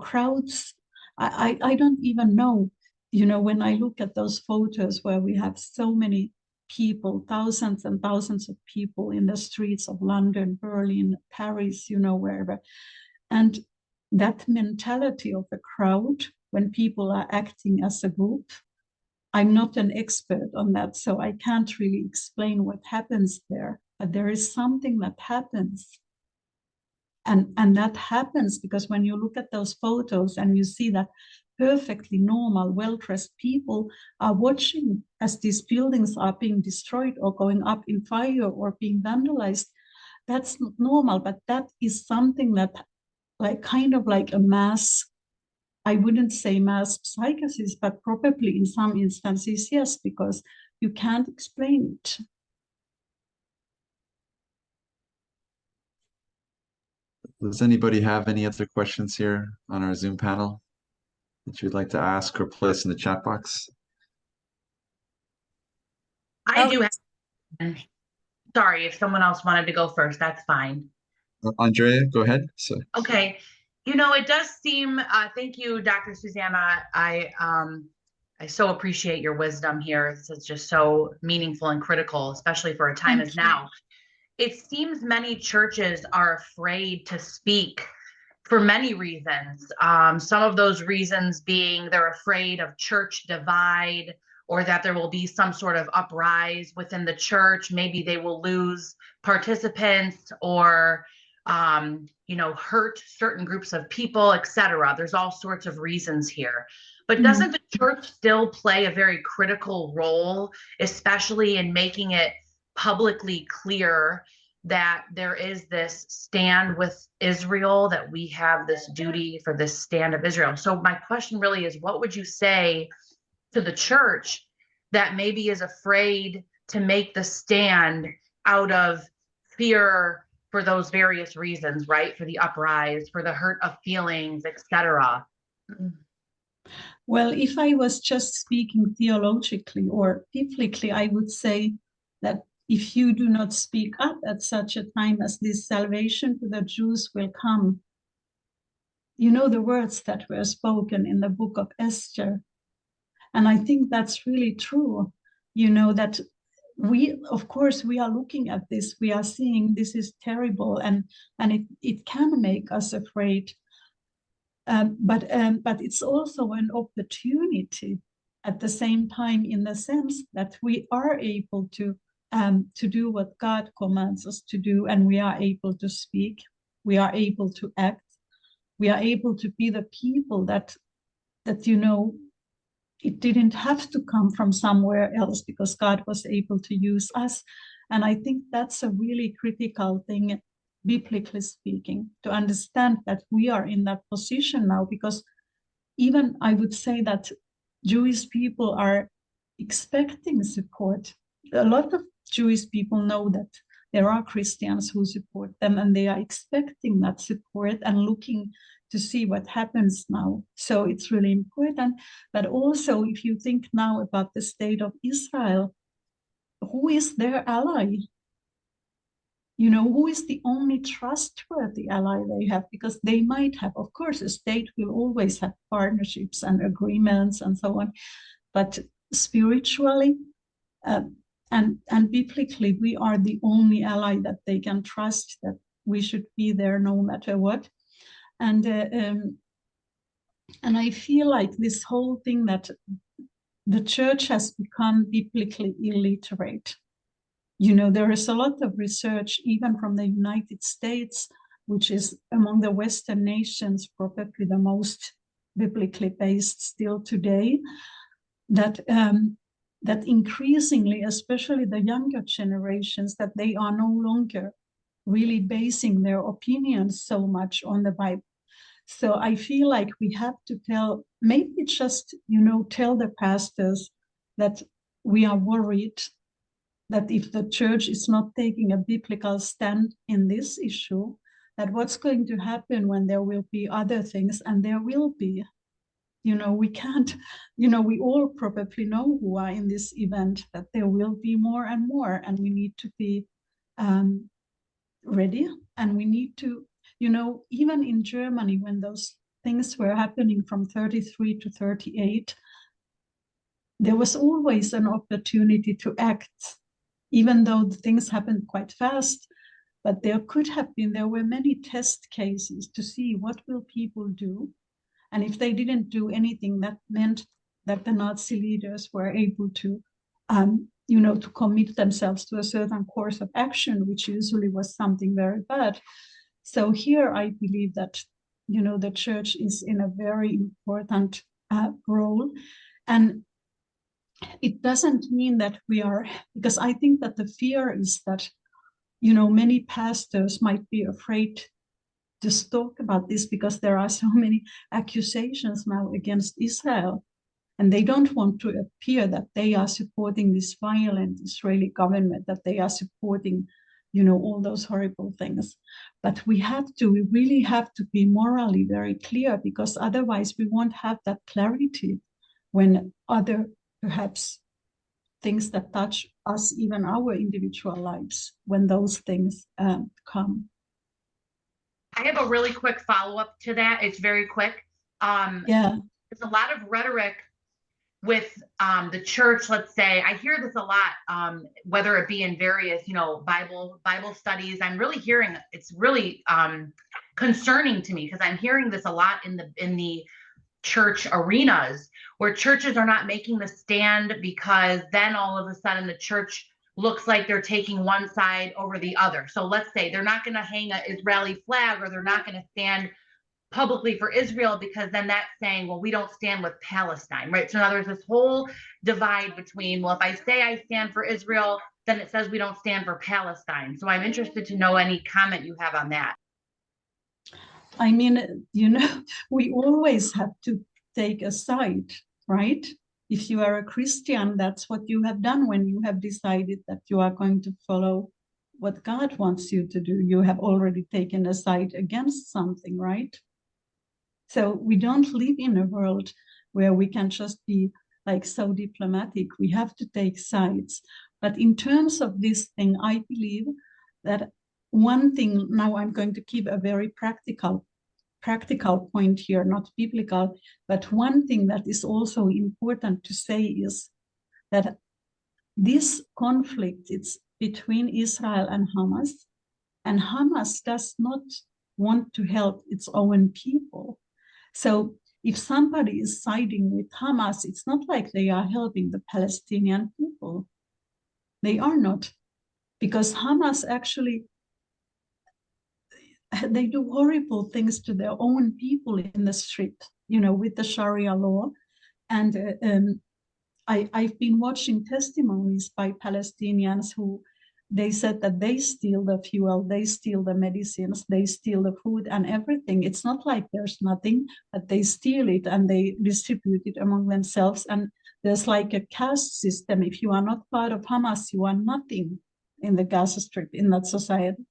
crowds. I don't even know, when I look at those photos where we have so many people, thousands and thousands of people in the streets of London, Berlin, Paris, wherever. And that mentality of the crowd when people are acting as a group, I'm not an expert on that, so I can't really explain what happens there. But there is something that happens. And that happens because when you look at those photos and you see that perfectly normal, well-dressed people are watching as these buildings are being destroyed or going up in fire or being vandalized, that's not normal. But that is something that, kind of like a mass, I wouldn't say mass psychosis, but probably in some instances, yes, because you can't explain it. Does anybody have any other questions here on our Zoom panel that you'd like to ask or place in the chat box? I do have, sorry, if someone else wanted to go first, that's fine. Andrea, go ahead. Okay. It does seem, thank you, Dr. Susanna. I so appreciate your wisdom here. It's just so meaningful and critical, especially for a time as now. It seems many churches are afraid to speak for many reasons. Some of those reasons being they're afraid of church divide, or that there will be some sort of uprise within the church. Maybe they will lose participants or, hurt certain groups of people, etc. There's all sorts of reasons here. But doesn't the church still play a very critical role, especially in making it publicly clear that there is this stand with Israel, that we have this duty for this stand of Israel? So my question really is, what would you say to the church that maybe is afraid to make the stand out of fear for those various reasons, right? For the uprise, for the hurt of feelings, etc. Well, if I was just speaking theologically or biblically, I would say that if you do not speak up at such a time as this, salvation to the Jews will come. You know the words that were spoken in the book of Esther. And I think that's really true. You know, that we, of course, we are looking at this, we are seeing this is terrible, and it can make us afraid. But it's also an opportunity at the same time, in the sense that we are able to do what God commands us to do, and we are able to speak, we are able to act, we are able to be the people that you know, it didn't have to come from somewhere else, because God was able to use us. And I think that's a really critical thing, biblically speaking, to understand that we are in that position now, because even I would say that Jewish people are expecting support. A lot of Jewish people know that there are Christians who support them, and they are expecting that support and looking to see what happens now. So it's really important. But also, if you think now about the state of Israel, who is their ally? You know, who is the only trustworthy ally they have? Because they might have, of course, a state will always have partnerships and agreements and so on. But spiritually and biblically, we are the only ally that they can trust, that we should be there no matter what. And I feel like this whole thing that the church has become biblically illiterate. You know, there is a lot of research, even from the United States, which is among the Western nations probably the most biblically based still today, that that increasingly, especially the younger generations, that they are no longer really basing their opinions so much on the Bible. So I feel like we have to tell, maybe just, you know, tell the pastors that we are worried that if the church is not taking a biblical stand in this issue, that what's going to happen when there will be other things, and there will be. You know, we can't, you know, we all probably know who are in this event, that there will be more and more, and we need to be ready, and we need to, you know, even in Germany, when those things were happening from 33 to 38, there was always an opportunity to act, even though the things happened quite fast. But there were many test cases to see what will people do. And if they didn't do anything, that meant that the Nazi leaders were able to, you know, to commit themselves to a certain course of action, which usually was something very bad. So here I believe that, you know, the church is in a very important role. And it doesn't mean that we are, because I think that the fear is that, you know, many pastors might be afraid to talk about this because there are so many accusations now against Israel, and they don't want to appear that they are supporting this violent Israeli government, that they are supporting, you know, all those horrible things. But we really have to be morally very clear, because otherwise we won't have that clarity when other, perhaps, things that touch us, even our individual lives, when those things come. I have a really quick follow-up to that. It's very quick. Yeah. There's a lot of rhetoric with the church, let's say. I hear this a lot, whether it be in various, you know, Bible studies. I'm really hearing, it's really concerning to me, because I'm hearing this a lot in the church arenas, where churches are not making the stand, because then all of a sudden the church looks like they're taking one side over the other. So let's say they're not going to hang an Israeli flag, or they're not going to stand publicly for Israel, because then that's saying, well, we don't stand with Palestine, right? So now there's this whole divide between, well, if I say I stand for Israel, then it says we don't stand for Palestine. So I'm interested to know any comment you have on that. I mean, you know, we always have to take a side, right? if you are a Christian, that's what you have done when you have decided that you are going to follow what God wants you to do. You have already taken a side against something, right? So we don't live in a world where we can just be like so diplomatic. We have to take sides. But in terms of this thing, I believe that one thing, now I'm going to give a very practical point here, not biblical, but one thing that is also important to say is that this conflict, it's between Israel and Hamas does not want to help its own people. So if somebody is siding with Hamas, it's not like they are helping the Palestinian people. They are not, because Hamas actually, they do horrible things to their own people in the street, with the Sharia law. And I've been watching testimonies by Palestinians who they said that they steal the fuel, they steal the medicines, they steal the food and everything. It's not like there's nothing, but they steal it and they distribute it among themselves. And there's like a caste system. If you are not part of Hamas, you are nothing in the Gaza Strip, in that society.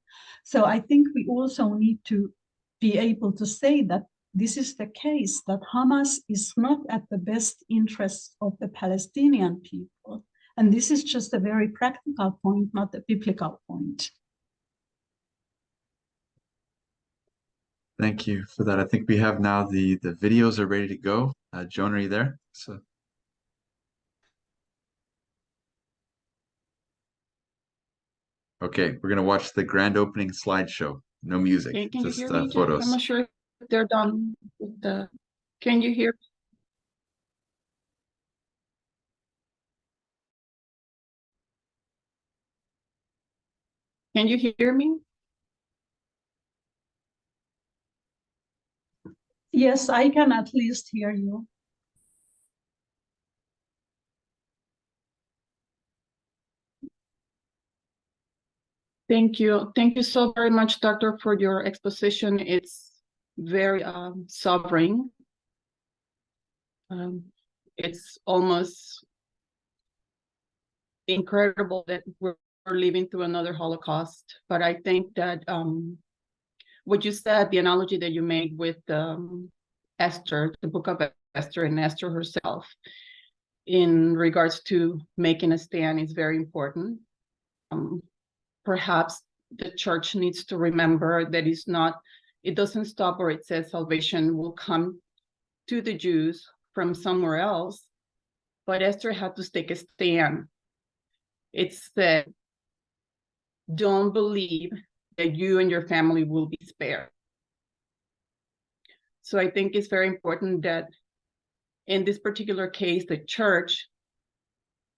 So I think we also need to be able to say that this is the case, that Hamas is not at the best interests of the Palestinian people. And this is just a very practical point, not a biblical point. Thank you for that. I think we have now the videos are ready to go. Joan, are you there? Okay, we're gonna watch the grand opening slideshow. No music, Can just you hear me, Jeff? photos. I'm not sure if they're done with the. Can you hear? Can you hear me? Yes, I can at least hear you. Thank you. Thank you so very much, Doctor, for your exposition. It's very sobering. It's almost incredible that we're living through another Holocaust. But I think that what you said, the analogy that you made with Esther, the book of Esther and Esther herself, in regards to making a stand is very important. Perhaps the church needs to remember that it doesn't stop where it says salvation will come to the Jews from somewhere else, but Esther had to take a stand. It said, don't believe that you and your family will be spared. So I think it's very important that in this particular case, the church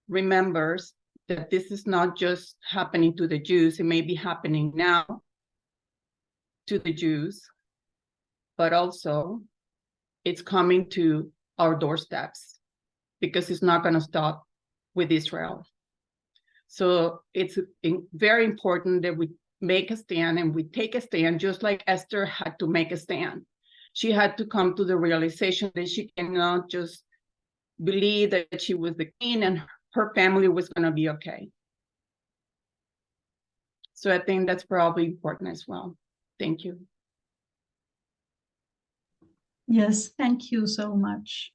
remembers that this is not just happening to the Jews, it may be happening now to the Jews, but also it's coming to our doorsteps because it's not going to stop with Israel. So it's very important that we make a stand and we take a stand, just like Esther had to make a stand. She had to come to the realization that she cannot just believe that she was the queen and her family was going to be okay. So I think that's probably important as well. Thank you. Yes, thank you so much.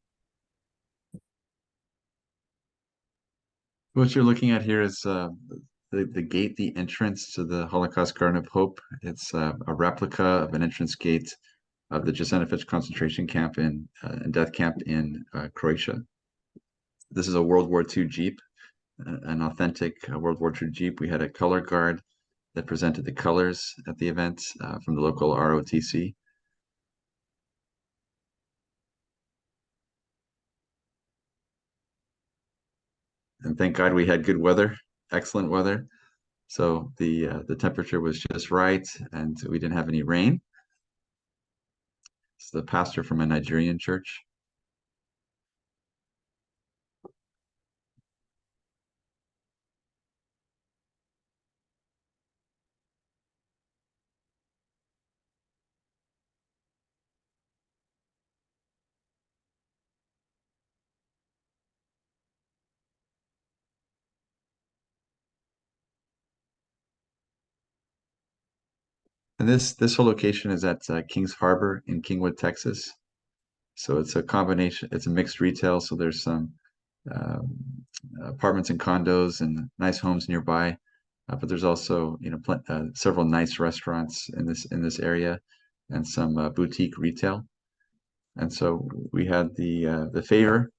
What you're looking at here is the gate, the entrance to the Holocaust Garden of Hope. It's a replica of an entrance gate of the Jasenovac concentration camp and death camp in Croatia. This is a World War II Jeep, an authentic World War II Jeep. We had a color guard that presented the colors at the event from the local ROTC. And thank God we had good weather, excellent weather. So the temperature was just right and we didn't have any rain. It's the pastor from a Nigerian church. And this whole location is at Kings Harbor in Kingwood, Texas. So it's a combination, it's a mixed retail. So there's some um, apartments and condos and nice homes nearby. But there's also, several nice restaurants in this area and some boutique retail. And so we had the favor,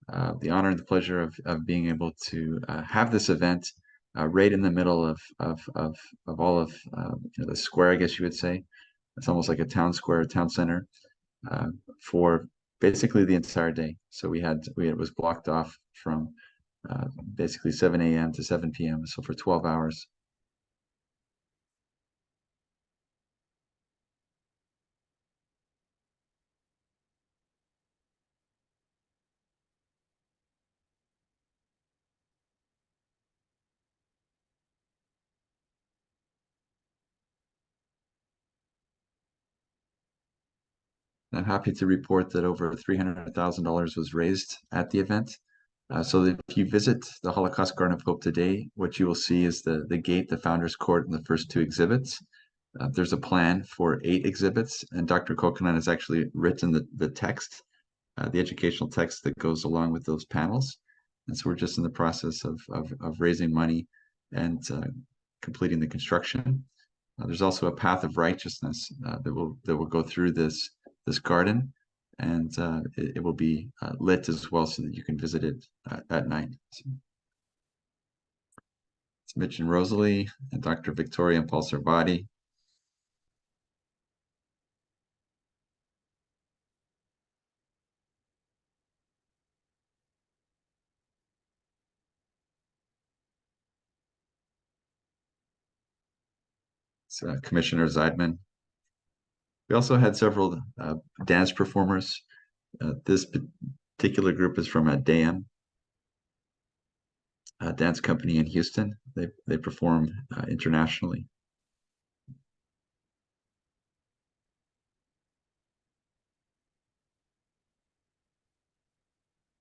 the honor and the pleasure of being able to have this event right in the middle of all of the square, I guess you would say. It's almost like a town square, a town center, for basically the entire day. So it was blocked off from basically 7 a.m. to 7 p.m. So for 12 hours. I'm happy to report that over $300,000 was raised at the event. So that if you visit the Holocaust Garden of Hope today, what you will see is the gate, the Founders Court, and the first two exhibits. There's a plan for 8 exhibits, and Dr. Kokkonen has actually written the text, the educational text that goes along with those panels. And so we're just in the process of raising money and completing the construction. There's also a path of righteousness that will go through this garden, and it will be lit as well so that you can visit it at night. So it's Mitch and Rosalie and Dr. Victoria and Paul Sarvati. It's Commissioner Zeidman. We also had several dance performers. This particular group is from DAM, a dance company in Houston. They perform internationally.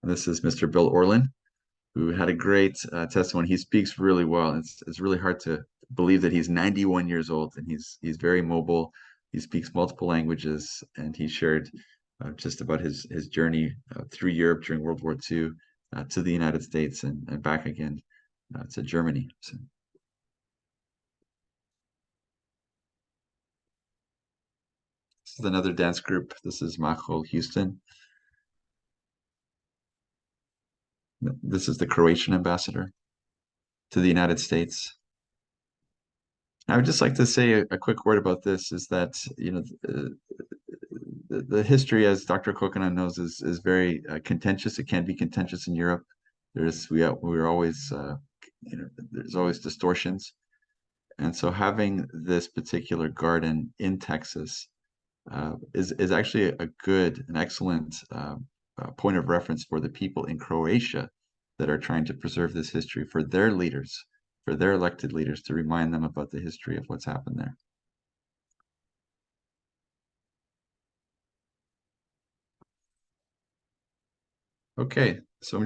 And this is Mr. Bill Orlin, who had a great testimony. He speaks really well. It's really hard to believe that he's 91 years old, and he's very mobile. He speaks multiple languages, and he shared just about his journey through Europe during World War II to the United States and back again to Germany. So. This is another dance group. This is Machol Houston. This is the Croatian ambassador to the United States. I would just like to say a quick word about this, is that, the history, as Dr. Kokkonen knows, is very contentious. It can be contentious in Europe. We're always, there's always distortions. And so having this particular garden in Texas is actually an excellent point of reference for the people in Croatia that are trying to preserve this history, for their leaders, for their elected leaders, to remind them about the history of what's happened there. Okay, so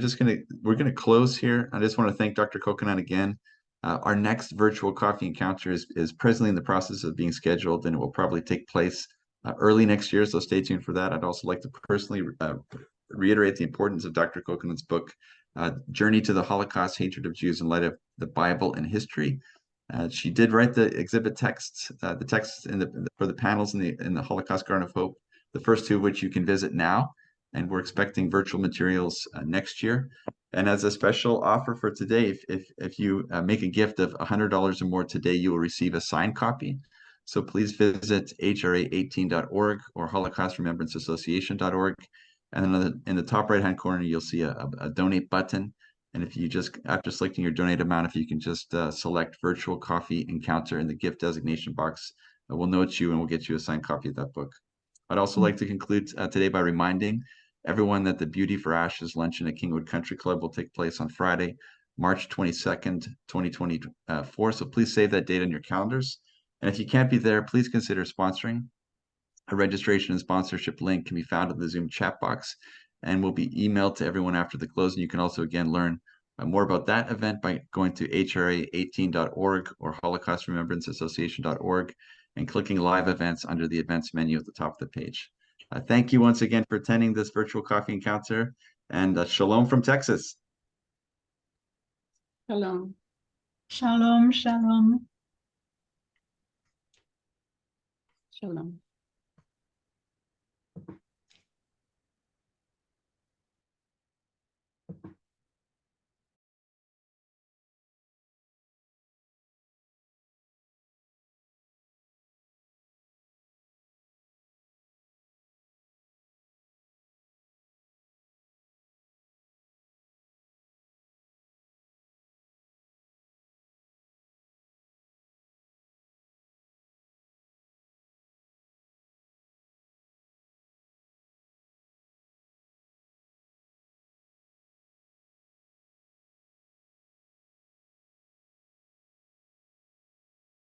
we're gonna close here. I just want to thank Dr. Kokkonen again. Our next virtual coffee encounter is presently in the process of being scheduled, and it will probably take place early next year, so stay tuned for that. I'd also like to personally reiterate the importance of Dr. Kokkonen's book, Journey to the Holocaust, Hatred of Jews in Light of the Bible and History. She did write the exhibit text, the text for the panels in the Holocaust Garden of Hope, the first two of which you can visit now, and we're expecting virtual materials next year. And as a special offer for today, if you make a gift of $100 or more today, you will receive a signed copy. So please visit hra18.org or holocaust-remembranceassociation.org. And then in the top right-hand corner, you'll see a donate button. And if you just, after selecting your donate amount, if you can just select virtual coffee encounter in the gift designation box, we'll note you and we'll get you a signed copy of that book. I'd also like to conclude today by reminding everyone that the Beauty for Ashes luncheon at Kingwood Country Club will take place on Friday, March 22nd, 2024. So please save that date on your calendars. And if you can't be there, please consider sponsoring. A registration and sponsorship link can be found in the Zoom chat box and will be emailed to everyone after the close. And you can also, again, learn more about that event by going to hra18.org or holocaust-remembranceassociation.org. and clicking live events under the events menu at the top of the page. Thank you once again for attending this virtual coffee encounter, and shalom from Texas. Shalom. Shalom, shalom. Shalom.